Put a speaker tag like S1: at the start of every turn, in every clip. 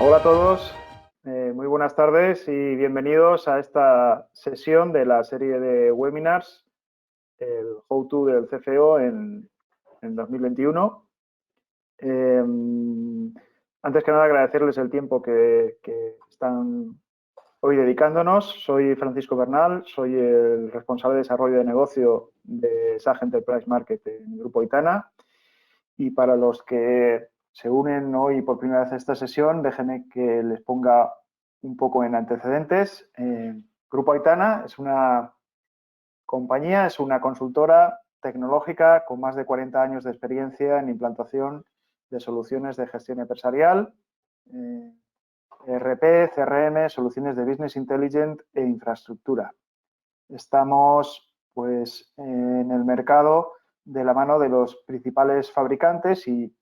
S1: Hola a todos, muy buenas tardes y bienvenidos a esta sesión de la serie de webinars, el How To del CFO en 2021. Antes que nada, agradecerles el tiempo que están hoy dedicándonos. Soy Francisco Bernal, soy el responsable de desarrollo de negocio de SAG Enterprise Market en el Grupo Aitana. Y para los que se unen hoy por primera vez a esta sesión, déjenme que les ponga un poco en antecedentes. Grupo Aitana es una compañía, es una consultora tecnológica con más de 40 años de experiencia en implantación de soluciones de gestión empresarial, ERP, CRM, soluciones de Business Intelligence e infraestructura. Estamos pues en el mercado de la mano de los principales fabricantes y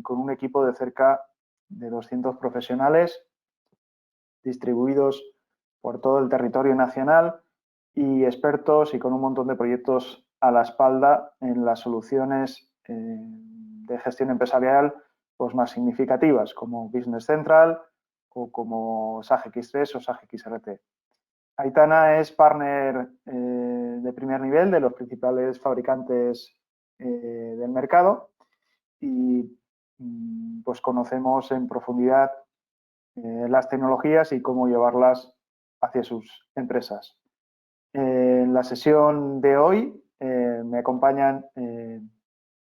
S1: con un equipo de cerca de 200 profesionales distribuidos por todo el territorio nacional y expertos y con un montón de proyectos a la espalda en las soluciones de gestión empresarial pues, más significativas como Business Central o como SAG X3 o SAG XRT. Aitana es partner de primer nivel de los principales fabricantes del mercado y pues conocemos en profundidad las tecnologías y cómo llevarlas hacia sus empresas. En la sesión de hoy me acompañan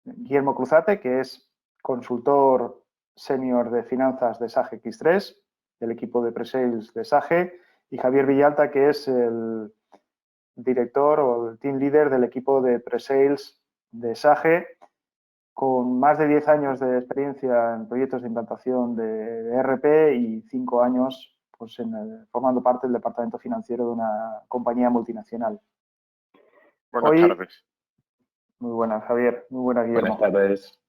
S1: Guillermo Cruzate, que es consultor senior de finanzas de SAG X3, del equipo de pre-sales de SAG, y Javier Villalta, que es el director o el team leader del equipo de pre-sales de SAG, con más de 10 años de experiencia en proyectos de implantación de ERP y 5 años pues, formando parte del departamento financiero de una compañía multinacional.
S2: Buenas tardes.
S1: Muy buenas, Javier. Muy buenas, Guillermo.
S2: Buenas tardes.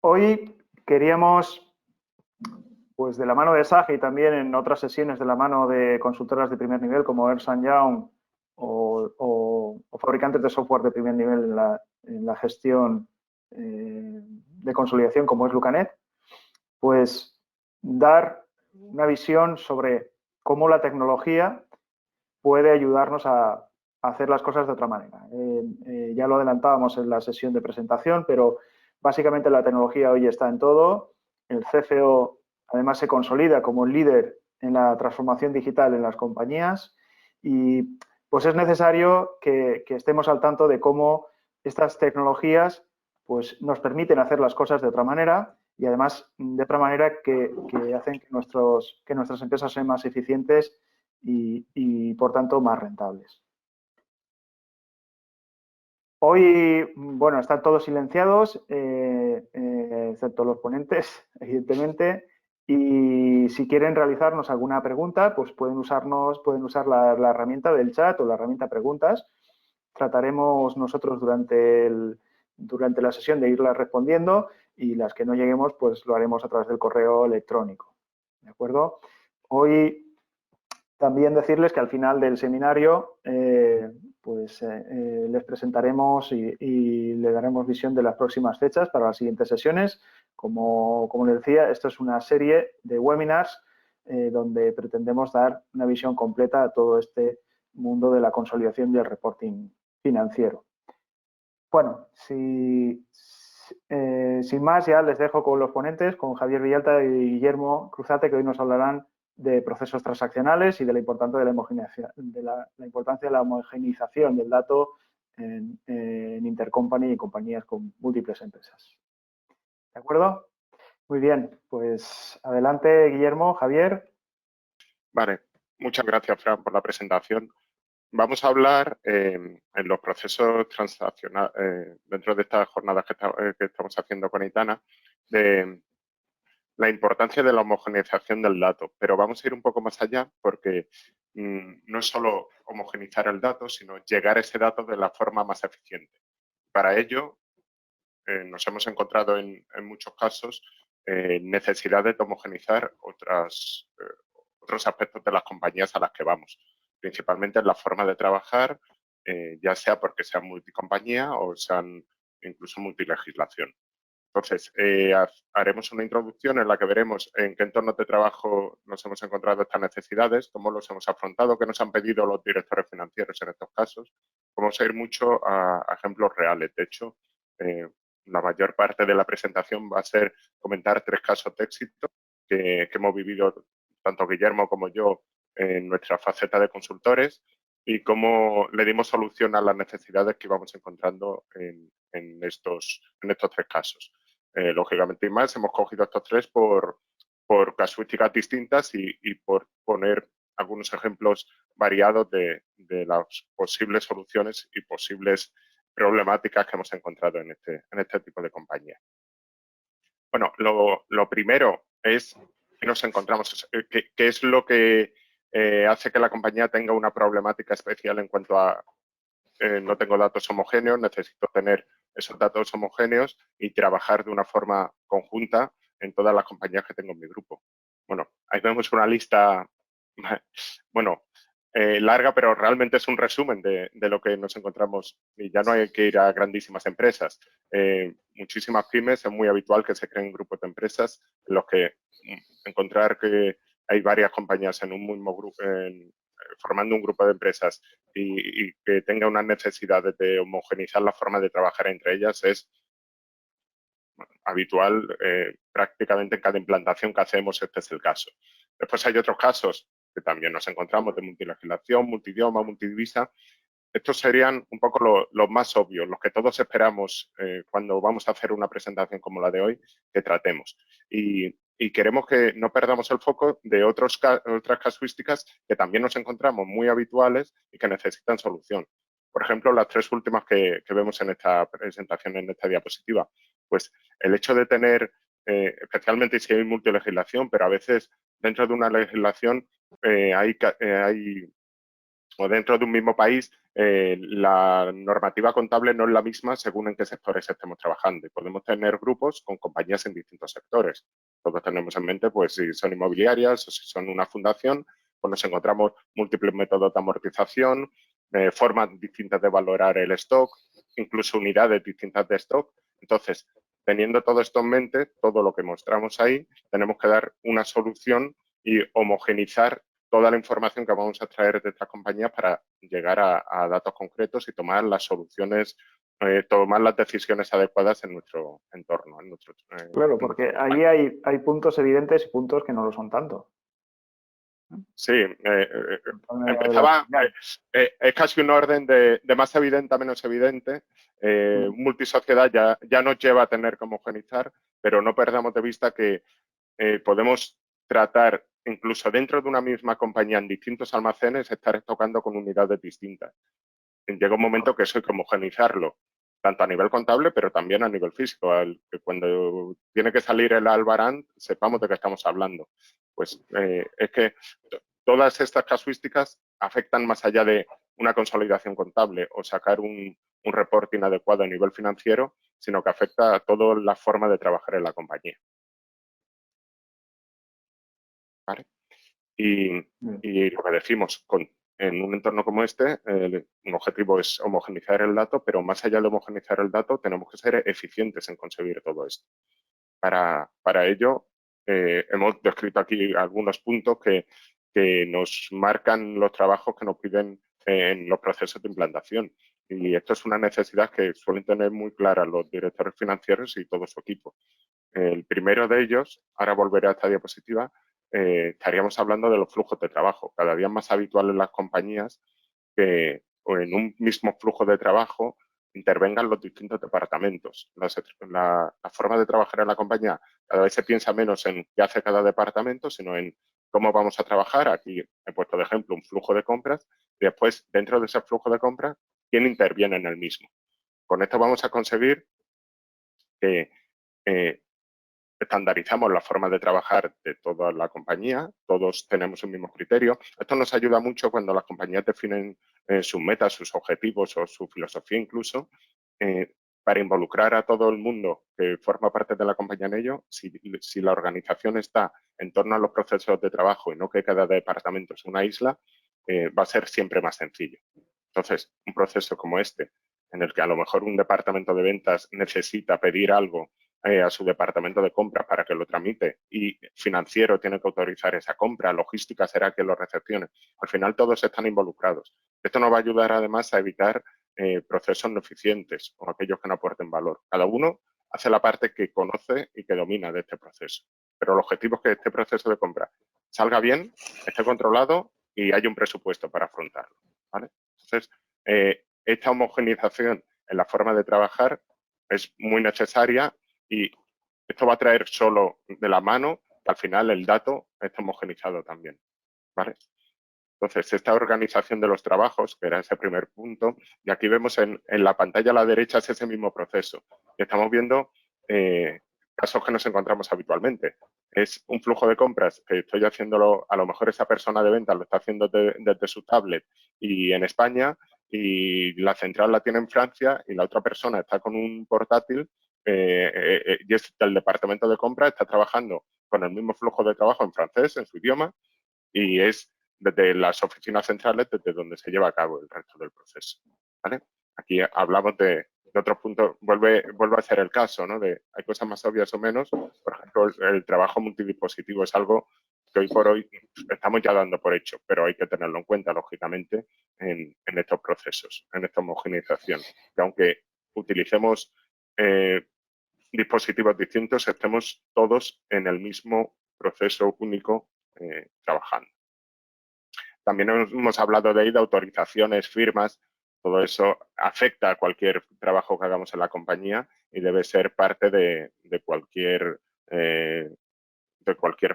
S1: Hoy queríamos, pues de la mano de SAG y también en otras sesiones de la mano de consultoras de primer nivel como Ernst & Young o fabricantes de software de primer nivel en la gestión de consolidación como es Lucanet, pues dar una visión sobre cómo la tecnología puede ayudarnos a hacer las cosas de otra manera. Ya lo adelantábamos en la sesión de presentación, pero básicamente la tecnología hoy está en todo. El CFO además se consolida como líder en la transformación digital en las compañías y pues es necesario que estemos al tanto de cómo estas tecnologías pues, nos permiten hacer las cosas de otra manera y además de otra manera que hacen que nuestras empresas sean más eficientes y por tanto, más rentables. Hoy, bueno, están todos silenciados, excepto los ponentes, evidentemente, y si quieren realizarnos alguna pregunta, pues pueden usar la herramienta del chat o la herramienta preguntas. Trataremos nosotros durante la sesión de irlas respondiendo y las que no lleguemos, pues lo haremos a través del correo electrónico. ¿De acuerdo? Hoy también decirles que al final del seminario les presentaremos y le daremos visión de las próximas fechas para las siguientes sesiones. Como les decía, esto es una serie de webinars donde pretendemos dar una visión completa a todo este mundo de la consolidación y el reporting financiero. Bueno, sin más, ya les dejo con los ponentes, con Javier Villalta y Guillermo Cruzate, que hoy nos hablarán de procesos transaccionales y de la importancia de la homogeneización del dato en intercompany y compañías con múltiples empresas. ¿De acuerdo? Muy bien, pues adelante, Guillermo, Javier.
S2: Vale, muchas gracias, Fran, por la presentación. Vamos a hablar en los procesos transaccionales, dentro de estas jornadas que estamos haciendo con Aitana, de la importancia de la homogeneización del dato, pero vamos a ir un poco más allá porque no es solo homogeneizar el dato, sino llegar a ese dato de la forma más eficiente. Para ello, nos hemos encontrado en muchos casos necesidad de homogeneizar otros aspectos de las compañías a las que vamos, principalmente en la forma de trabajar, ya sea porque sean multicompañía o sean incluso multilegislación. Entonces, haremos una introducción en la que veremos en qué entornos de trabajo nos hemos encontrado estas necesidades, cómo los hemos afrontado, qué nos han pedido los directores financieros en estos casos. Vamos a ir mucho a ejemplos reales. De hecho, la mayor parte de la presentación va a ser comentar 3 casos de éxito que hemos vivido tanto Guillermo como yo en nuestra faceta de consultores y cómo le dimos solución a las necesidades que íbamos encontrando en estos 3 casos. Lógicamente y más, hemos cogido estos 3 por casuísticas distintas y por poner algunos ejemplos variados de las posibles soluciones y posibles problemáticas que hemos encontrado en este tipo de compañía. Bueno, lo primero es que nos encontramos, qué es lo que hace que la compañía tenga una problemática especial en cuanto a no tengo datos homogéneos, necesito tener esos datos homogéneos y trabajar de una forma conjunta en todas las compañías que tengo en mi grupo. Bueno, ahí vemos una lista, bueno, larga, pero realmente es un resumen de lo que nos encontramos y ya no hay que ir a grandísimas empresas. Muchísimas pymes, es muy habitual que se creen grupos de empresas en los que encontrar que hay varias compañías en un mismo grupo, formando un grupo de empresas y que tenga unas necesidades de homogeneizar la forma de trabajar entre ellas es habitual prácticamente en cada implantación que hacemos, este es el caso. Después hay otros casos que también nos encontramos de multilegislación, multidioma, multidivisa. Estos serían un poco los más obvios, los que todos esperamos cuando vamos a hacer una presentación como la de hoy, que tratemos. Y queremos que no perdamos el foco de otras casuísticas que también nos encontramos muy habituales y que necesitan solución. Por ejemplo, las 3 últimas que vemos en esta presentación, en esta diapositiva. Pues el hecho de tener, especialmente si hay multilegislación, pero a veces dentro de una legislación o dentro de un mismo país, la normativa contable no es la misma según en qué sectores estemos trabajando. Y podemos tener grupos con compañías en distintos sectores. Todos tenemos en mente, pues, si son inmobiliarias o si son una fundación, pues nos encontramos múltiples métodos de amortización, formas distintas de valorar el stock, incluso unidades distintas de stock. Entonces, teniendo todo esto en mente, todo lo que mostramos ahí, tenemos que dar una solución y homogenizar toda la información que vamos a traer de estas compañías para llegar a datos concretos y tomar las soluciones, tomar las decisiones adecuadas en nuestro entorno.
S1: Claro, porque ahí hay puntos evidentes y puntos que no lo son tanto.
S2: Sí, empezaba, es casi un orden de más evidente a menos evidente. Multisociedad ya nos lleva a tener que homogenizar, pero no perdamos de vista que podemos tratar incluso dentro de una misma compañía en distintos almacenes, estar tocando con unidades distintas. Llega un momento que eso hay que homogenizarlo, tanto a nivel contable, pero también a nivel físico. Que cuando tiene que salir el albarán, sepamos de qué estamos hablando. Pues es que todas estas casuísticas afectan más allá de una consolidación contable o sacar un reporting adecuado a nivel financiero, sino que afecta a toda la forma de trabajar en la compañía. ¿Vale? Y lo que decimos, en un entorno como este, un objetivo es homogeneizar el dato, pero más allá de homogeneizar el dato, tenemos que ser eficientes en conseguir todo esto. Para ello, hemos descrito aquí algunos puntos que nos marcan los trabajos que nos piden en los procesos de implantación. Y esto es una necesidad que suelen tener muy clara los directores financieros y todo su equipo. El primero de ellos, ahora volveré a esta diapositiva, estaríamos hablando de los flujos de trabajo. Cada día es más habitual en las compañías que en un mismo flujo de trabajo intervengan los distintos departamentos. La forma de trabajar en la compañía cada vez se piensa menos en qué hace cada departamento, sino en cómo vamos a trabajar. Aquí he puesto de ejemplo un flujo de compras y después, dentro de ese flujo de compras, quién interviene en el mismo. Con esto vamos a conseguir que estandarizamos la forma de trabajar de toda la compañía, todos tenemos un mismo criterio. Esto nos ayuda mucho cuando las compañías definen sus metas, sus objetivos o su filosofía incluso, para involucrar a todo el mundo que forma parte de la compañía en ello. Si la organización está en torno a los procesos de trabajo y no que cada departamento es una isla, va a ser siempre más sencillo. Entonces, un proceso como este, en el que a lo mejor un departamento de ventas necesita pedir algo a su departamento de compras para que lo tramite y financiero tiene que autorizar esa compra, logística será que lo recepcione. Al final todos están involucrados. Esto nos va a ayudar además a evitar procesos no eficientes o aquellos que no aporten valor. Cada uno hace la parte que conoce y que domina de este proceso. Pero el objetivo es que este proceso de compra salga bien, esté controlado y haya un presupuesto para afrontarlo, ¿vale? Entonces, esta homogeneización en la forma de trabajar es muy necesaria y esto va a traer solo de la mano que al final el dato esté homogenizado también, ¿vale? Entonces, esta organización de los trabajos, que era ese primer punto, y aquí vemos en la pantalla a la derecha es ese mismo proceso. Y estamos viendo casos que nos encontramos habitualmente. Es un flujo de compras que estoy haciéndolo, a lo mejor esa persona de ventas lo está haciendo desde su tablet y en España, y la central la tiene en Francia y la otra persona está con un portátil y es del departamento de compras, está trabajando con el mismo flujo de trabajo en francés, en su idioma, y es desde las oficinas centrales desde donde se lleva a cabo el resto del proceso, ¿vale? Aquí hablamos de otros puntos, vuelve a ser el caso, ¿no? Hay cosas más obvias o menos. Por ejemplo, el trabajo multidispositivo es algo que hoy por hoy estamos ya dando por hecho, pero hay que tenerlo en cuenta, lógicamente, en estos procesos, en esta homogeneización. Que aunque utilicemos dispositivos distintos, estemos todos en el mismo proceso único trabajando. También hemos hablado de autorizaciones, firmas, todo eso afecta a cualquier trabajo que hagamos en la compañía y debe ser parte de cualquier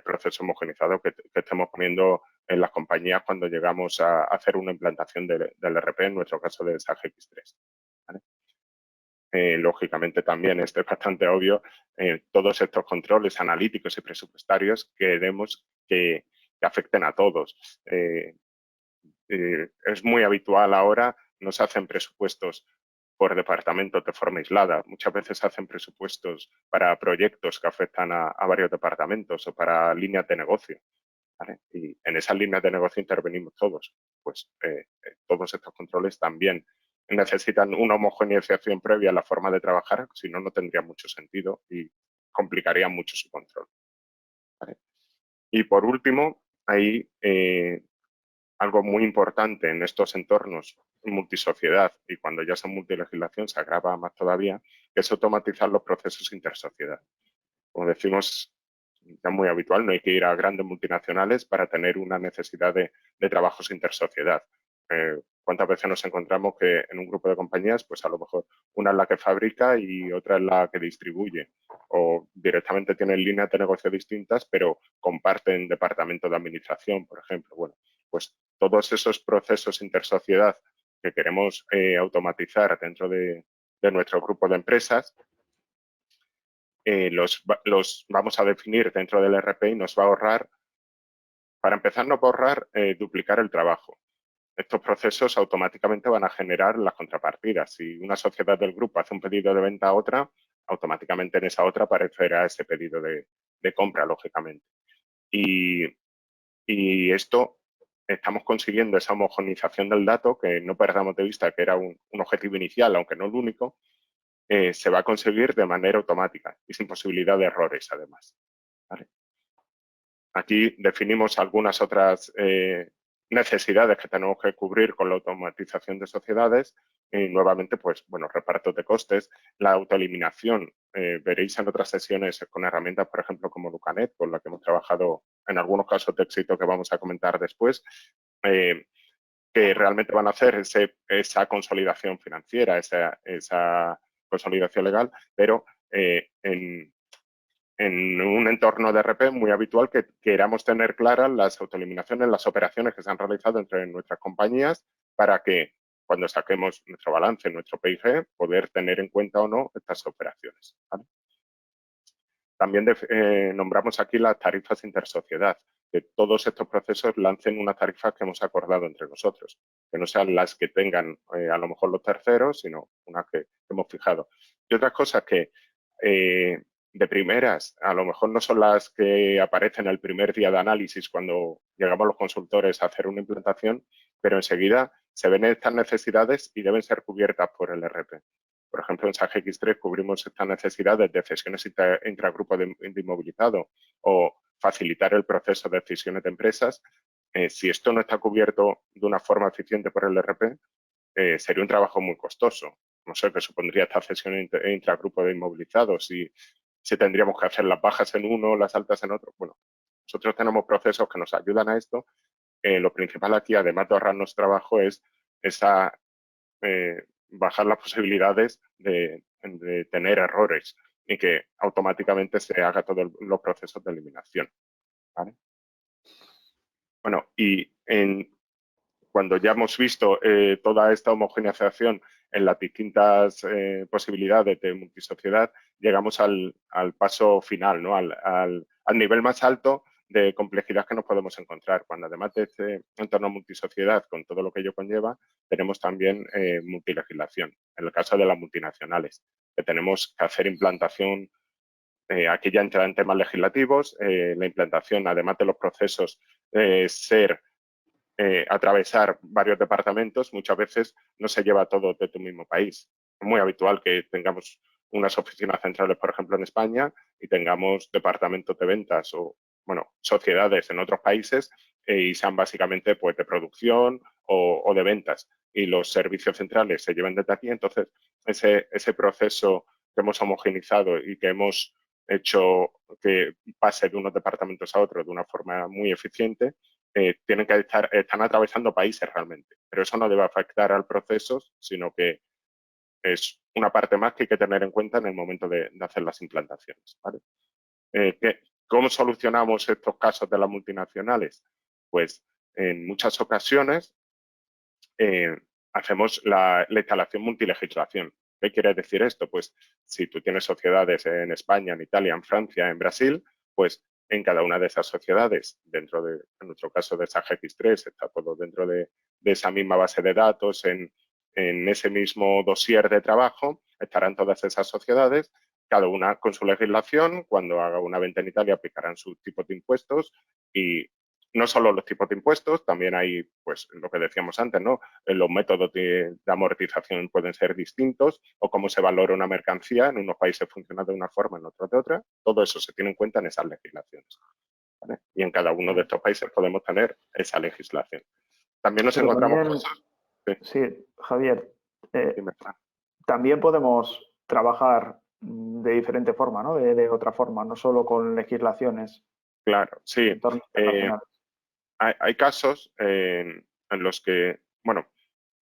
S2: proceso homogenizado que estemos poniendo en las compañías cuando llegamos a hacer una implantación del ERP, en nuestro caso de SAP X3. ¿Vale? Lógicamente también, esto es bastante obvio, todos estos controles analíticos y presupuestarios queremos que afecten a todos. Es muy habitual ahora, no se hacen presupuestos por departamentos de forma aislada. Muchas veces se hacen presupuestos para proyectos que afectan a varios departamentos o para líneas de negocio, ¿vale? Y en esas líneas de negocio intervenimos todos. Pues todos estos controles también necesitan una homogeneización previa a la forma de trabajar, si no, no tendría mucho sentido y complicaría mucho su control, ¿vale? Y por último, hay algo muy importante en estos entornos multisociedad y cuando ya son multilegislación se agrava más todavía, que es automatizar los procesos intersociedad. Como decimos, ya muy habitual, no hay que ir a grandes multinacionales para tener una necesidad de trabajos intersociedad. ¿Cuántas veces nos encontramos que en un grupo de compañías, pues a lo mejor una es la que fabrica y otra es la que distribuye? O directamente tienen líneas de negocio distintas, pero comparten departamento de administración, por ejemplo. Bueno, pues todos esos procesos intersociedad que queremos automatizar dentro de nuestro grupo de empresas, los vamos a definir dentro del ERP y nos va a ahorrar, para empezar, nos va a ahorrar duplicar el trabajo. Estos procesos automáticamente van a generar las contrapartidas. Si una sociedad del grupo hace un pedido de venta a otra, automáticamente en esa otra aparecerá ese pedido de compra, lógicamente. Y esto estamos consiguiendo esa homogeneización del dato, que no perdamos de vista que era un objetivo inicial, aunque no el único, se va a conseguir de manera automática y sin posibilidad de errores, además. ¿Vale? Aquí definimos algunas otras necesidades que tenemos que cubrir con la automatización de sociedades y nuevamente, pues, bueno, repartos de costes, la autoeliminación. Veréis en otras sesiones con herramientas, por ejemplo, como Lucanet, con la que hemos trabajado en algunos casos de éxito que vamos a comentar después, que realmente van a hacer esa consolidación financiera, esa consolidación legal, pero en un entorno de RP muy habitual que queramos tener claras las autoeliminaciones, las operaciones que se han realizado entre nuestras compañías para que cuando saquemos nuestro balance, nuestro PIG, poder tener en cuenta o no estas operaciones, ¿vale? También nombramos aquí las tarifas intersociedad, que todos estos procesos lancen unas tarifas que hemos acordado entre nosotros, que no sean las que tengan a lo mejor los terceros, sino unas que hemos fijado. Y otras cosas que de primeras a lo mejor no son las que aparecen el primer día de análisis cuando llegamos los consultores a hacer una implantación, pero enseguida se ven estas necesidades y deben ser cubiertas por el ERP. Por ejemplo, en SAG X3 cubrimos estas necesidades de cesiones intragrupo de inmovilizado o facilitar el proceso de cesiones de empresas. Si esto no está cubierto de una forma eficiente por el ERP, sería un trabajo muy costoso. No sé qué supondría esta cesión intragrupo de inmovilizados, si tendríamos que hacer las bajas en uno, las altas en otro. Bueno, nosotros tenemos procesos que nos ayudan a esto. Lo principal aquí, además de ahorrarnos trabajo, es bajar las posibilidades de tener errores y que automáticamente se haga todos los procesos de eliminación. ¿Vale? Bueno, y cuando ya hemos visto toda esta homogeneización en las distintas posibilidades de multisociedad, llegamos al paso final, ¿no? al nivel más alto de complejidad que nos podemos encontrar, cuando además de este entorno multisociedad, con todo lo que ello conlleva, tenemos también multilegislación. En el caso de las multinacionales, que tenemos que hacer implantación, aquí ya entra en temas legislativos, la implantación, además de los procesos, atravesar varios departamentos, muchas veces no se lleva todo de tu mismo país. Es muy habitual que tengamos unas oficinas centrales, por ejemplo, en España y tengamos departamentos de ventas o, bueno, sociedades en otros países y sean básicamente pues, de producción o de ventas y los servicios centrales se lleven desde aquí. Entonces, ese proceso que hemos homogenizado y que hemos hecho que pase de unos departamentos a otros de una forma muy eficiente, están atravesando países realmente, pero eso no debe afectar al proceso, sino que es una parte más que hay que tener en cuenta en el momento de hacer las implantaciones. ¿Vale? ¿Cómo solucionamos estos casos de las multinacionales? Pues en muchas ocasiones hacemos la instalación multilegislación. ¿Qué quiere decir esto? Pues si tú tienes sociedades en España, en Italia, en Francia, en Brasil, pues en cada una de esas sociedades, dentro de, en nuestro caso de SAG X3, está todo dentro de esa misma base de datos, en ese mismo dossier de trabajo, estarán todas esas sociedades, cada una con su legislación. Cuando haga una venta en Italia aplicarán sus tipos de impuestos y no solo los tipos de impuestos, también hay, pues, lo que decíamos antes, ¿no? Los métodos de amortización pueden ser distintos o cómo se valora una mercancía. En unos países funciona de una forma, en otros de otra. Todo eso se tiene en cuenta en esas legislaciones. ¿Vale? Y en cada uno de estos países podemos tener esa legislación. También nos encontramos cosas.
S1: Sí, Javier, también podemos trabajar de diferente forma, ¿no? De otra forma, no solo con legislaciones.
S2: Claro, sí. Hay casos en los que, bueno,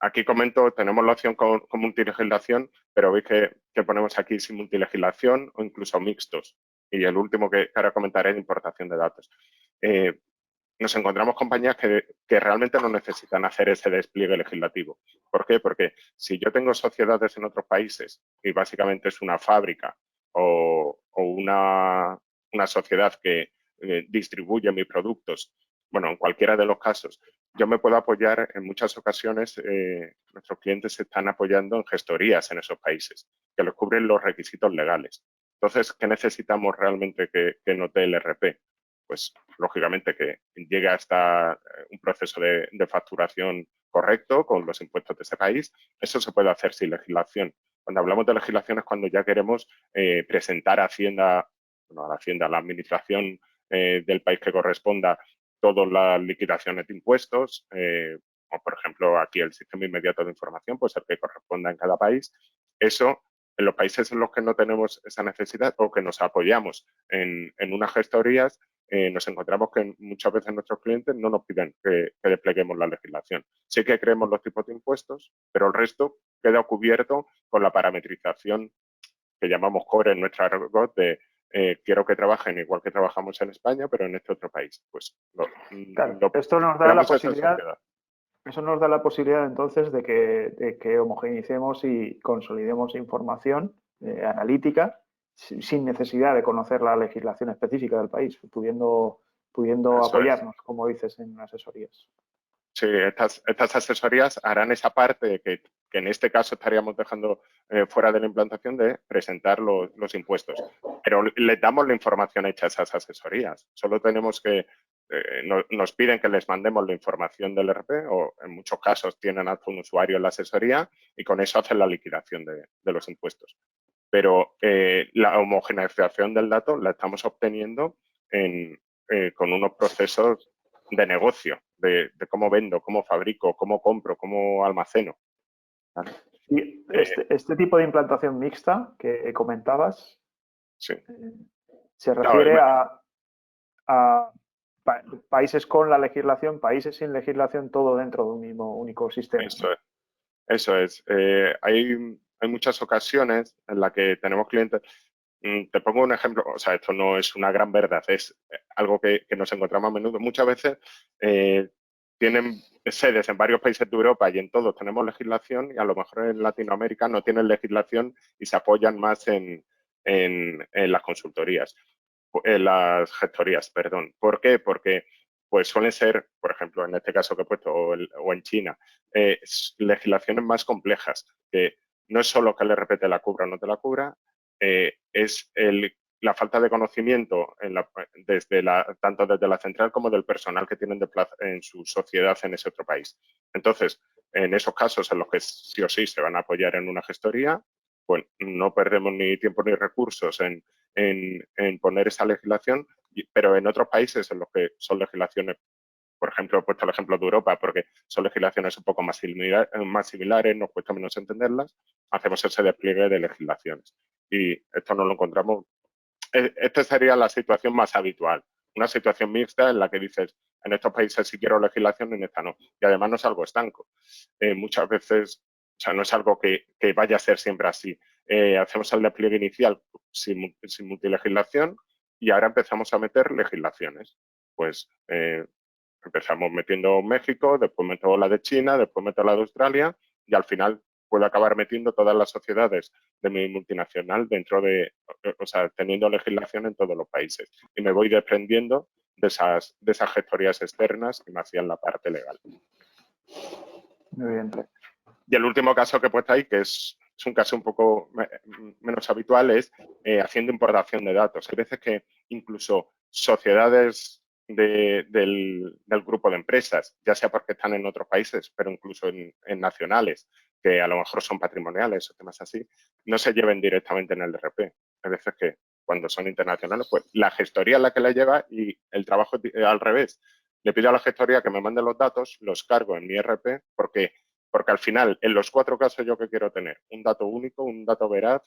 S2: aquí comento, tenemos la opción con multilegislación, pero veis que ponemos aquí sin multilegislación o incluso mixtos. Y el último que ahora comentaré es importación de datos. Nos encontramos compañías que realmente no necesitan hacer ese despliegue legislativo. ¿Por qué? Porque si yo tengo sociedades en otros países y básicamente es una fábrica o una sociedad que distribuye mis productos, bueno, en cualquiera de los casos, yo me puedo apoyar en muchas ocasiones, nuestros clientes se están apoyando en gestorías en esos países, que les cubren los requisitos legales. Entonces, ¿qué necesitamos realmente que note el ERP? Pues, lógicamente, que llegue hasta un proceso de facturación correcto con los impuestos de ese país. Eso se puede hacer sin legislación. Cuando hablamos de legislación es cuando ya queremos presentar a Hacienda, bueno, a la Hacienda, a la administración del país que corresponda, todas las liquidaciones de impuestos, o por ejemplo aquí el sistema inmediato de información, pues el que corresponda en cada país. Eso, en los países en los que no tenemos esa necesidad o que nos apoyamos en unas gestorías, nos encontramos que muchas veces nuestros clientes no nos piden que despleguemos la legislación. Sí que creemos los tipos de impuestos, pero el resto queda cubierto con la parametrización que llamamos core en nuestra argot de quiero que trabajen igual que trabajamos en España, pero en este otro país. Pues
S1: claro, esto nos da la posibilidad. Eso nos da la posibilidad entonces de que homogeneicemos y consolidemos información analítica sin necesidad de conocer la legislación específica del país, pudiendo apoyarnos, como dices, en asesorías.
S2: Sí, estas asesorías harán esa parte que en este caso estaríamos dejando fuera de la implantación de presentar los impuestos. Pero les damos la información hecha a esas asesorías. Solo tenemos que nos piden que les mandemos la información del RP o en muchos casos tienen hasta un usuario en la asesoría y con eso hacen la liquidación de los impuestos. Pero la homogeneización del dato la estamos obteniendo con unos procesos de negocio, de cómo vendo, cómo fabrico, cómo compro, cómo almaceno. ¿Vale?
S1: Y este tipo de implantación mixta que comentabas,
S2: sí.
S1: Se refiere a países con la legislación, países sin legislación, todo dentro de un mismo único sistema.
S2: Eso es. Hay muchas ocasiones en las que tenemos clientes. Te pongo un ejemplo, o sea, esto no es una gran verdad, es algo que nos encontramos a menudo. Muchas veces tienen sedes en varios países de Europa y en todos tenemos legislación y a lo mejor en Latinoamérica no tienen legislación y se apoyan más en las consultorías, en las gestorías, perdón. ¿Por qué? Porque pues suelen ser, por ejemplo, en este caso que he puesto, o en China, legislaciones más complejas, que no es solo que el RP te la cubra o no te la cubra, es la falta de conocimiento tanto desde la central como del personal que tienen en su sociedad en ese otro país. Entonces, en esos casos en los que sí o sí se van a apoyar en una gestoría, pues no perdemos ni tiempo ni recursos en poner esa legislación, pero en otros países en los que son legislaciones, por ejemplo, he puesto el ejemplo de Europa porque son legislaciones un poco más similares, nos cuesta menos entenderlas, hacemos ese despliegue de legislaciones. Y esto no lo encontramos. Esta sería la situación más habitual. Una situación mixta en la que dices, en estos países sí quiero legislación, en esta no. Y además no es algo estanco. Muchas veces, o sea, no es algo que vaya a ser siempre así. Hacemos el despliegue inicial sin multilegislación y ahora empezamos a meter legislaciones. Pues empezamos metiendo México, después meto la de China, después meto la de Australia y al final puedo acabar metiendo todas las sociedades de mi multinacional dentro de, o sea, teniendo legislación en todos los países. Y me voy desprendiendo de esas gestorías externas que me hacían la parte legal.
S1: Muy bien.
S2: Y el último caso que he puesto ahí, que es un caso un poco menos habitual, es haciendo importación de datos. Hay veces que incluso sociedades del grupo de empresas, ya sea porque están en otros países, pero incluso en nacionales, que a lo mejor son patrimoniales o temas así, no se lleven directamente en el ERP. Hay veces que cuando son internacionales, pues la gestoría es la que la lleva y el trabajo al revés. Le pido a la gestoría que me mande los datos, los cargo en mi ERP, porque al final, en los 4 casos, ¿yo qué quiero tener? Un dato único, un dato veraz,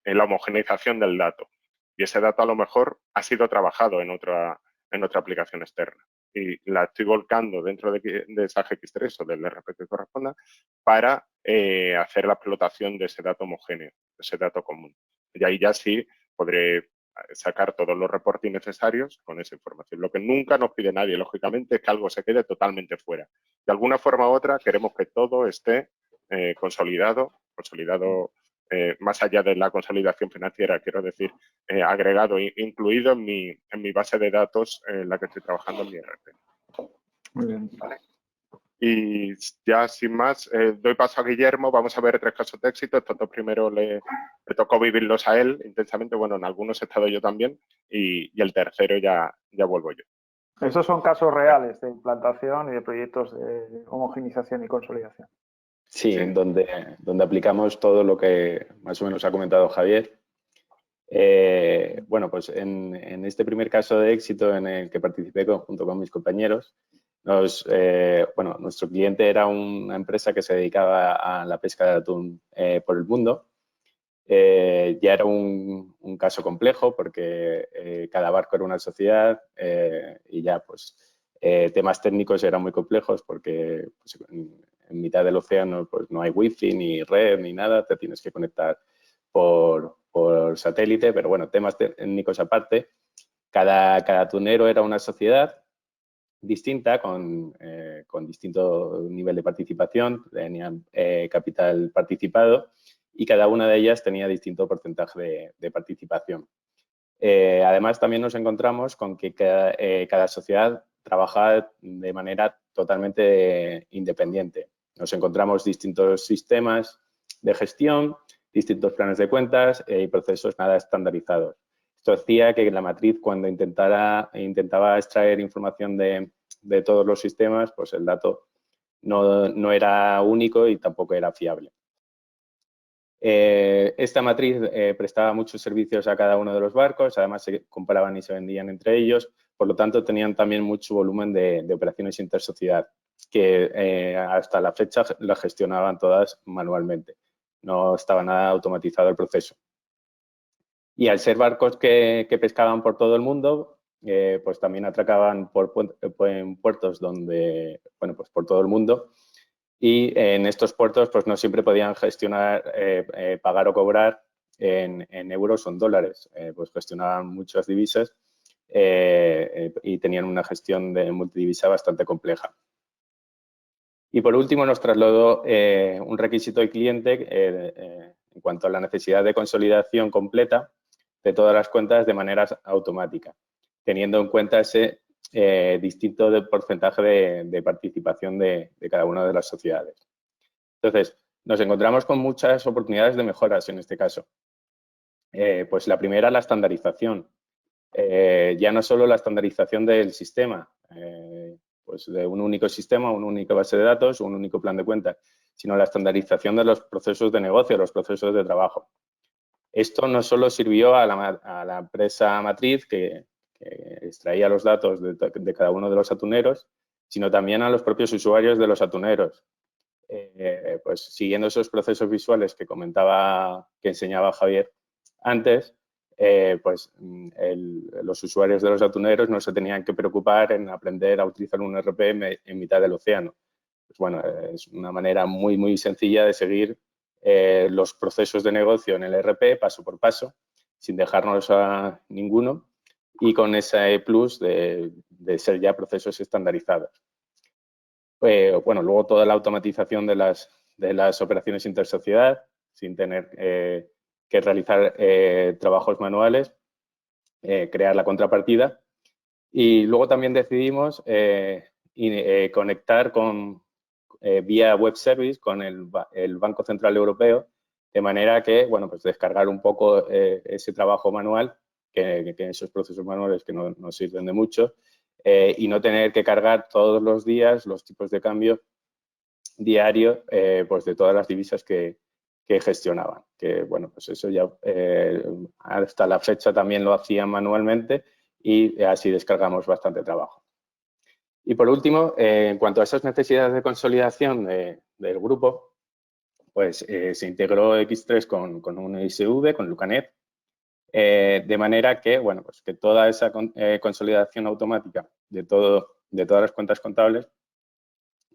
S2: en la homogeneización del dato. Y ese dato a lo mejor ha sido trabajado en otra aplicación externa. Y la estoy volcando dentro de esa GX3 o del RP que corresponda para hacer la explotación de ese dato homogéneo, de ese dato común. Y ahí ya sí podré sacar todos los reportes necesarios con esa información. Lo que nunca nos pide nadie, lógicamente, es que algo se quede totalmente fuera. De alguna forma u otra queremos que todo esté consolidado más allá de la consolidación financiera, quiero decir, agregado, incluido en mi base de datos en la que estoy trabajando en mi ERP.
S1: Muy bien.
S2: ¿Vale? Y ya sin más, doy paso a Guillermo, vamos a ver 3 casos de éxito. Estos 2 primeros le tocó vivirlos a él intensamente, bueno, en algunos he estado yo también, y el tercero ya vuelvo yo.
S1: Estos son casos reales de implantación y de proyectos de homogenización y consolidación.
S3: Sí, donde aplicamos todo lo que más o menos ha comentado Javier. Bueno, pues en este primer caso de éxito en el que participé junto con mis compañeros, nuestro cliente era una empresa que se dedicaba a la pesca de atún por el mundo. Ya era un caso complejo porque cada barco era una sociedad y ya pues temas técnicos eran muy complejos porque pues, en mitad del océano pues, no hay wifi ni red ni nada, te tienes que conectar por satélite, pero bueno, temas técnicos aparte, cada atunero era una sociedad distinta con distinto nivel de participación, tenían capital participado y cada una de ellas tenía distinto porcentaje de participación. Además, también nos encontramos con que cada sociedad trabajaba de manera totalmente independiente. Nos encontramos distintos sistemas de gestión, distintos planes de cuentas y procesos nada estandarizados. Esto hacía que la matriz, cuando intentaba extraer información de todos los sistemas, pues el dato no era único y tampoco era fiable. Esta matriz prestaba muchos servicios a cada uno de los barcos, además se compraban y se vendían entre ellos, por lo tanto tenían también mucho volumen de operaciones intersociedad, que hasta la fecha las gestionaban todas manualmente. No estaba nada automatizado el proceso. Y al ser barcos que pescaban por todo el mundo, pues también atracaban en puertos donde, bueno, pues por todo el mundo. Y en estos puertos pues no siempre podían gestionar, pagar o cobrar en euros o en dólares. Pues gestionaban muchas divisas y tenían una gestión de multidivisa bastante compleja. Y por último nos trasladó un requisito del cliente en cuanto a la necesidad de consolidación completa de todas las cuentas de manera automática, teniendo en cuenta ese distinto porcentaje de participación de cada una de las sociedades. Entonces, nos encontramos con muchas oportunidades de mejoras en este caso. Pues la primera, la estandarización. Ya no solo la estandarización del sistema, pues de un único sistema, una única base de datos, un único plan de cuentas, sino la estandarización de los procesos de negocio, los procesos de trabajo. Esto no solo sirvió a la empresa matriz que extraía los datos de cada uno de los atuneros, sino también a los propios usuarios de los atuneros. Pues siguiendo esos procesos visuales que enseñaba Javier antes, pues los usuarios de los atuneros no se tenían que preocupar en aprender a utilizar un ERP en mitad del océano. Pues bueno, es una manera muy, muy sencilla de seguir los procesos de negocio en el ERP paso por paso, sin dejarnos a ninguno y con ese plus de ser ya procesos estandarizados. Bueno, luego toda la automatización de las operaciones intersociedad, sin tener que realizar trabajos manuales, crear la contrapartida. Y luego también decidimos conectar vía web service con el Banco Central Europeo, de manera que, bueno, pues descargar un poco ese trabajo manual, que esos procesos manuales que no sirven de mucho, y no tener que cargar todos los días los tipos de cambio diario pues de todas las divisas que gestionaban. Que, bueno, pues eso ya hasta la fecha también lo hacían manualmente y así descargamos bastante trabajo. Y por último, en cuanto a esas necesidades de consolidación del grupo, pues se integró X3 con un ISV, con Lucanet, de manera que, bueno, pues que toda esa consolidación automática de todas las cuentas contables,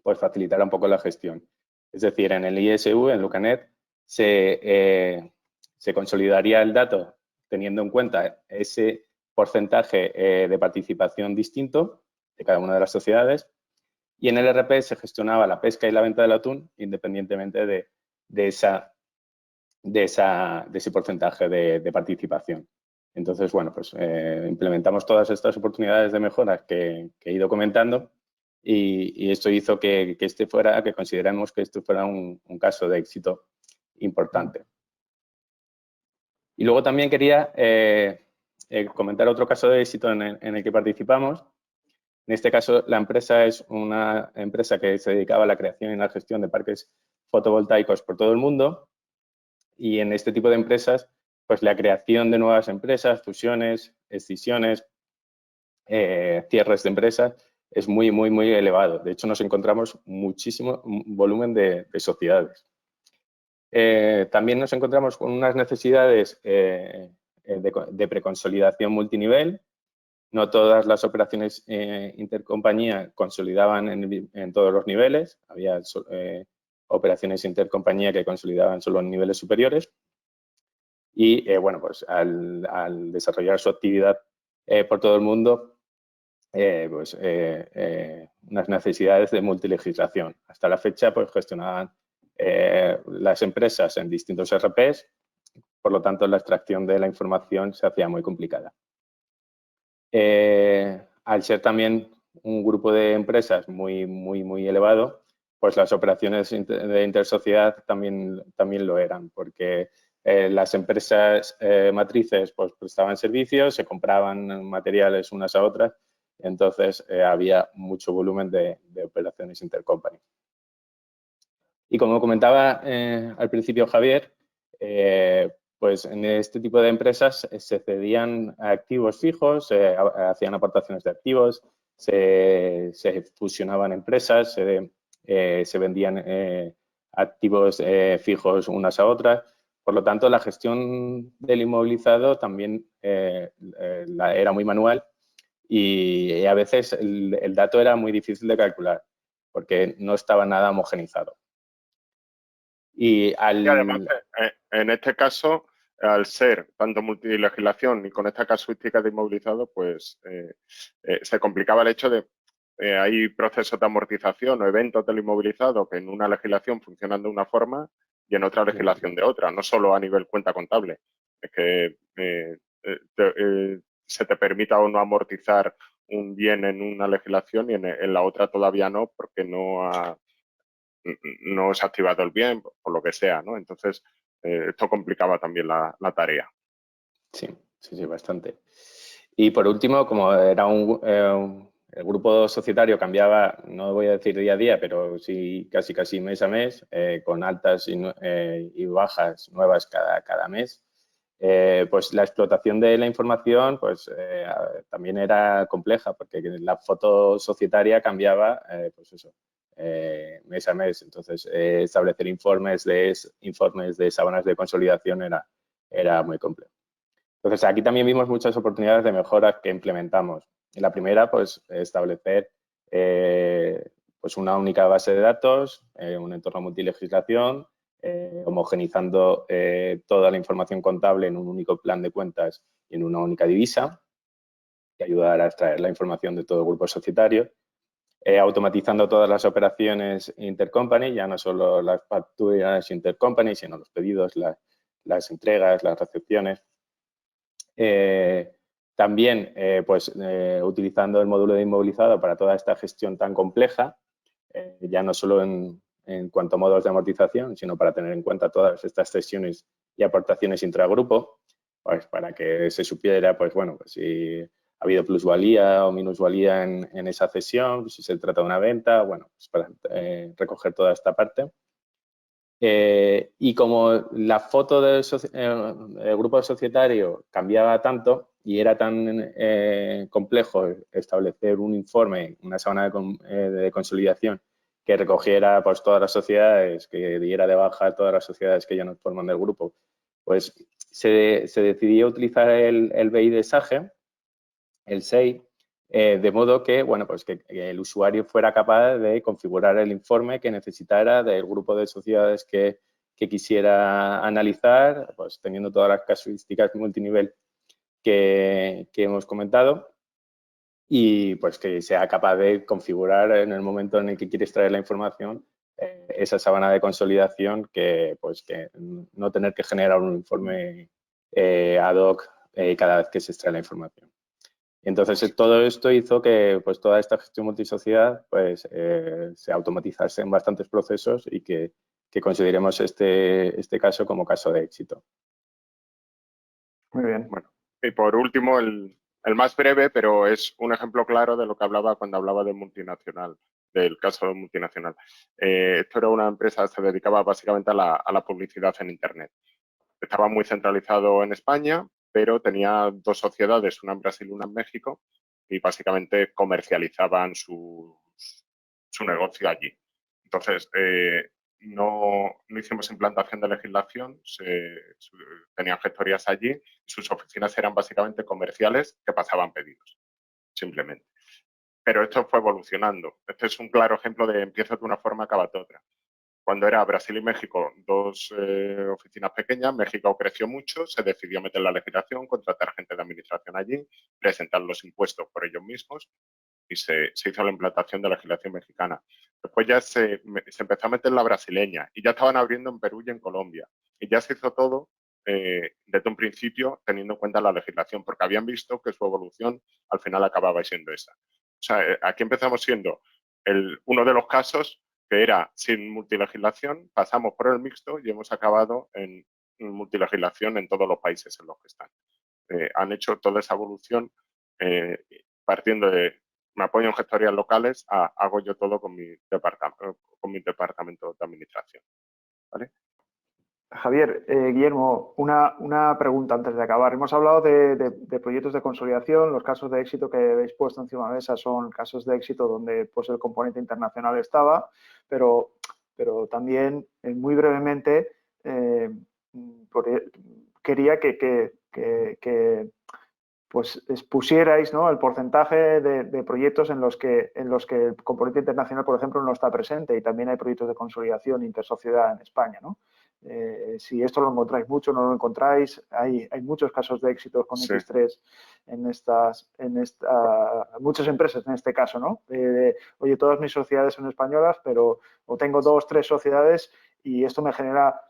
S3: pues facilitará un poco la gestión. Es decir, en el ISV, en Lucanet, se consolidaría el dato teniendo en cuenta ese porcentaje de participación distinto de cada una de las sociedades, y en el ERP se gestionaba la pesca y la venta del atún independientemente de ese porcentaje de participación. Entonces, bueno, pues implementamos todas estas oportunidades de mejoras que he ido comentando y esto hizo que consideramos que este fuera un caso de éxito importante. Y luego también quería comentar otro caso de éxito en el que participamos. En este caso, la empresa es una empresa que se dedicaba a la creación y la gestión de parques fotovoltaicos por todo el mundo. Y en este tipo de empresas, pues la creación de nuevas empresas, fusiones, escisiones, cierres de empresas, es muy, muy, muy elevado. De hecho, nos encontramos muchísimo volumen de sociedades. También nos encontramos con unas necesidades de preconsolidación multinivel. No todas las operaciones intercompañía consolidaban en todos los niveles. Había operaciones intercompañía que consolidaban solo en niveles superiores. Y, bueno, pues al desarrollar su actividad por todo el mundo, pues unas necesidades de multilegislación. Hasta la fecha, pues gestionaban las empresas en distintos ERPs, por lo tanto, la extracción de la información se hacía muy complicada. Al ser también un grupo de empresas muy, muy, muy elevado, pues las operaciones de intersociedad también lo eran, porque las empresas matrices pues prestaban servicios, se compraban materiales unas a otras, entonces había mucho volumen de operaciones intercompany. Y como comentaba al principio Javier, pues en este tipo de empresas se cedían activos fijos, hacían aportaciones de activos, se fusionaban empresas, se vendían activos fijos unas a otras. Por lo tanto, la gestión del inmovilizado también era muy manual y a veces el dato era muy difícil de calcular porque no estaba nada homogenizado.
S2: Y además, en este caso, al ser tanto multilegislación y con esta casuística de inmovilizado, pues se complicaba el hecho de hay procesos de amortización o eventos del inmovilizado que en una legislación funcionan de una forma y en otra legislación de otra, no solo a nivel cuenta contable. Es que se te permita o no amortizar un bien en una legislación y en la otra todavía no, porque no se ha activado el bien, por lo que sea, ¿no? Entonces, esto complicaba también la tarea.
S3: Sí, bastante. Y por último, como era el grupo societario cambiaba, no voy a decir día a día, pero sí casi mes a mes, con altas y bajas nuevas cada mes, pues la explotación de la información pues también era compleja, porque la foto societaria cambiaba, pues eso, mes a mes. Entonces, establecer informes de sábanas de consolidación era muy complejo. Entonces, aquí también vimos muchas oportunidades de mejora que implementamos. En la primera, pues, establecer pues una única base de datos, un entorno multilegislación, homogenizando toda la información contable en un único plan de cuentas y en una única divisa, que ayudará a extraer la información de todo el grupo societario. Automatizando todas las operaciones intercompany, ya no solo las facturas intercompany, sino los pedidos, las entregas, las recepciones. También, pues, utilizando el módulo de inmovilizado para toda esta gestión tan compleja, ya no solo en cuanto a modos de amortización, sino para tener en cuenta todas estas cesiones y aportaciones intragrupo, pues, para que se supiera, pues, bueno, pues, si ha habido plusvalía o minusvalía en esa cesión, si se trata de una venta, bueno, pues para recoger toda esta parte. Y como la foto del grupo societario cambiaba tanto y era tan complejo establecer un informe, una sábana de consolidación que recogiera pues, todas las sociedades, que diera de baja todas las sociedades que ya no forman del grupo, pues se decidió utilizar el BI de SAGE, el SEI, de modo que, bueno, pues que el usuario fuera capaz de configurar el informe que necesitara del grupo de sociedades que quisiera analizar, pues teniendo todas las casuísticas multinivel que hemos comentado y pues que sea capaz de configurar en el momento en el que quiere extraer la información esa sábana de consolidación que no tener que generar un informe ad hoc cada vez que se extrae la información. Entonces, todo esto hizo que pues, toda esta gestión multisociedad pues, se automatizase en bastantes procesos y que consideremos este caso como caso de éxito.
S1: Muy bien.
S2: Bueno, y por último, el más breve, pero es un ejemplo claro de lo que hablaba cuando hablaba de multinacional, del caso de multinacional. Esto era una empresa que se dedicaba básicamente a la publicidad en Internet. Estaba muy centralizado en España, pero tenía dos sociedades, una en Brasil y una en México, y básicamente comercializaban su negocio allí. Entonces, no hicimos implantación de legislación, tenían gestorías allí, sus oficinas eran básicamente comerciales que pasaban pedidos, simplemente. Pero esto fue evolucionando. Este es un claro ejemplo de empieza de una forma, acaba de otra. Cuando era Brasil y México, dos oficinas pequeñas, México creció mucho, se decidió meter la legislación, contratar gente de administración allí, presentar los impuestos por ellos mismos y se hizo la implantación de la legislación mexicana. Después ya se empezó a meter la brasileña y ya estaban abriendo en Perú y en Colombia. Y ya se hizo todo desde un principio teniendo en cuenta la legislación, porque habían visto que su evolución al final acababa siendo esa. O sea, aquí empezamos siendo uno de los casos que era sin multilegislación, pasamos por el mixto y hemos acabado en multilegislación en todos los países en los que están. Han hecho toda esa evolución partiendo de me apoyo en gestorías locales a hago yo todo con mi departamento de administración. ¿Vale?
S1: Javier, Guillermo, una pregunta antes de acabar. Hemos hablado de proyectos de consolidación. Los casos de éxito que habéis puesto encima de la mesa son casos de éxito donde pues, el componente internacional estaba, pero también muy brevemente quería que pues expusierais, ¿no?, el porcentaje de proyectos en los que el componente internacional, por ejemplo, no está presente, y también hay proyectos de consolidación intersociedad en España, ¿no? Si esto lo encontráis mucho, no lo encontráis, hay muchos casos de éxito con
S2: Sí.
S1: X3 muchas empresas en este caso, ¿no? Oye, todas mis sociedades son españolas, pero o tengo 2, 3 sociedades y esto me genera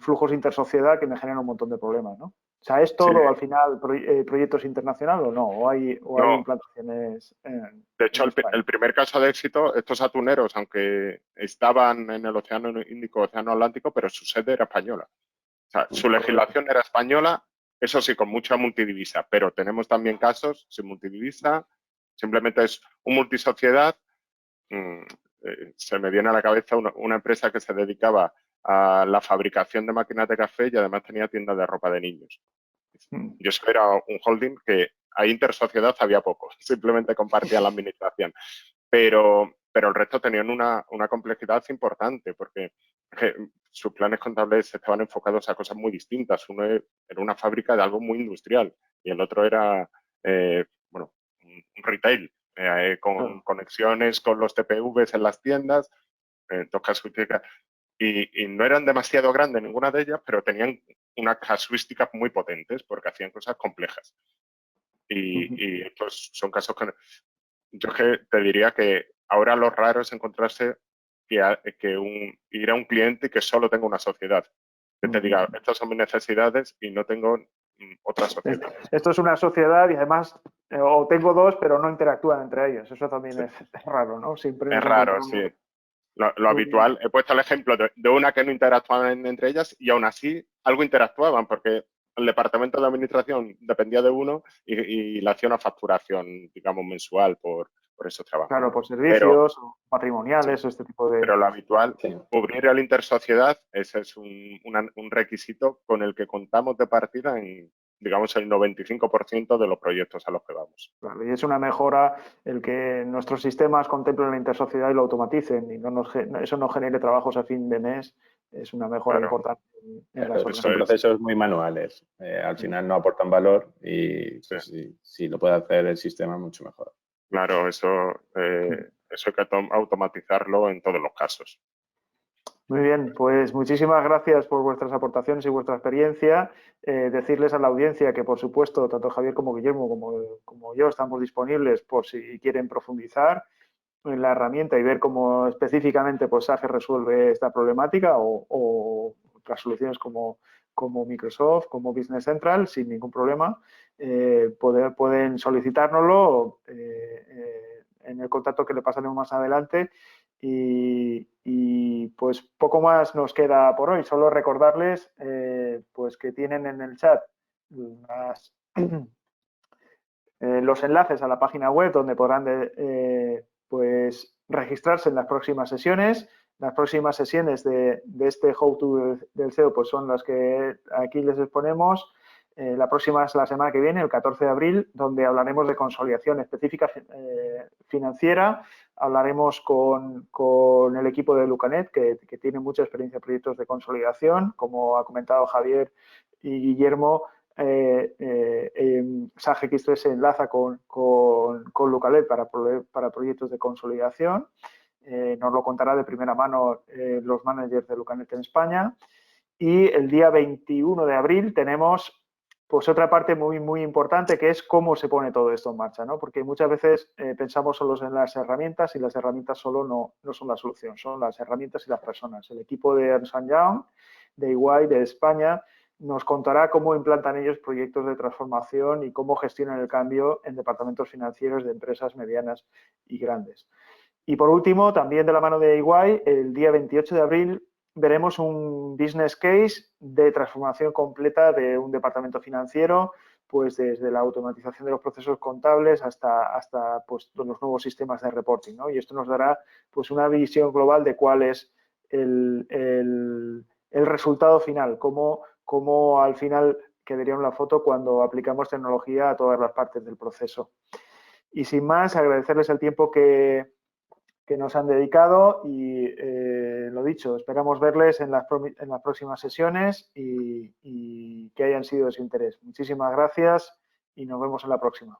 S1: flujos intersociedad que me generan un montón de problemas, ¿no? O sea, ¿es todo al final proyectos internacionales o no? ¿O hay implantaciones
S2: de hecho,
S1: en
S2: el primer caso de éxito, estos atuneros, aunque estaban en el Océano Índico, Océano Atlántico, pero su sede era española. O sea, su legislación era española, eso sí, con mucha multidivisa, pero tenemos también casos sin multidivisa, simplemente es un multisociedad. Se me viene a la cabeza una empresa que se dedicaba a la fabricación de máquinas de café y además tenía tiendas de ropa de niños. Yo era un holding que a intersociedad había poco, simplemente compartía la administración. Pero el resto tenían una complejidad importante porque sus planes contables estaban enfocados a cosas muy distintas. Uno era una fábrica de algo muy industrial y el otro era, un retail, con conexiones con los TPVs en las tiendas, dos casuísticas, y no eran demasiado grandes ninguna de ellas, pero tenían unas casuísticas muy potentes porque hacían cosas complejas. Y estos son casos que yo te diría que ahora lo raro es encontrarse ir a un cliente que solo tenga una sociedad, que te diga, estas son mis necesidades y no tengo otra sociedad.
S1: Esto es una sociedad y además, o tengo 2, pero no interactúan entre ellos. Eso también es raro, ¿no? Siempre
S2: es raro, sí. Lo habitual, he puesto el ejemplo de una que no interactuaban entre ellas y aún así algo interactuaban porque el departamento de administración dependía de uno y le hacía una facturación, digamos, mensual por esos trabajos.
S1: Claro, por servicios, patrimoniales,
S2: sí,
S1: este tipo de...
S2: Pero lo habitual, cubrir a la intersociedad, ese es un requisito con el que contamos de partida en, digamos, el 95% de los proyectos a los que vamos.
S1: Claro, y es una mejora el que nuestros sistemas contemplen la intersociedad y lo automaticen y eso no genere trabajos a fin de mes. Es una mejora importante en las
S3: organizaciones. Son procesos muy manuales. Al final no aportan valor y pues, si lo puede hacer el sistema, mucho mejor.
S2: Claro, eso hay que automatizarlo en todos los casos.
S1: Muy bien, pues muchísimas gracias por vuestras aportaciones y vuestra experiencia. Decirles a la audiencia que, por supuesto, tanto Javier como Guillermo como yo estamos disponibles por si quieren profundizar en la herramienta y ver cómo específicamente pues, SAGE resuelve esta problemática o otras soluciones como Microsoft, como Business Central, sin ningún problema. Pueden solicitárnoslo en el contacto que le pasaremos más adelante. Y pues poco más nos queda por hoy. Solo recordarles pues que tienen en el chat los enlaces a la página web donde podrán pues registrarse en las próximas sesiones. Las próximas sesiones de este How to del CEO pues son las que aquí les exponemos. La próxima es la semana que viene, el 14 de abril, donde hablaremos de consolidación específica financiera. Hablaremos con el equipo de Lucanet, que tiene mucha experiencia en proyectos de consolidación. Como ha comentado Javier y Guillermo, SAGE X3 se enlaza con Lucanet para proyectos de consolidación. Nos lo contará de primera mano los managers de Lucanet en España. Y el día 21 de abril tenemos pues otra parte muy, muy importante, que es cómo se pone todo esto en marcha, ¿no? Porque muchas veces pensamos solo en las herramientas y las herramientas solo no son la solución, son las herramientas y las personas. El equipo de Ernst & Young, de EY, de España, nos contará cómo implantan ellos proyectos de transformación y cómo gestionan el cambio en departamentos financieros de empresas medianas y grandes. Y por último, también de la mano de EY, el día 28 de abril veremos un business case de transformación completa de un departamento financiero, pues desde la automatización de los procesos contables hasta pues, los nuevos sistemas de reporting, ¿no? Y esto nos dará pues, una visión global de cuál es el resultado final, cómo al final quedaría una foto cuando aplicamos tecnología a todas las partes del proceso. Y sin más, agradecerles el tiempo que nos han dedicado y lo dicho, esperamos verles en las próximas sesiones y que hayan sido de su interés. Muchísimas gracias y nos vemos en la próxima.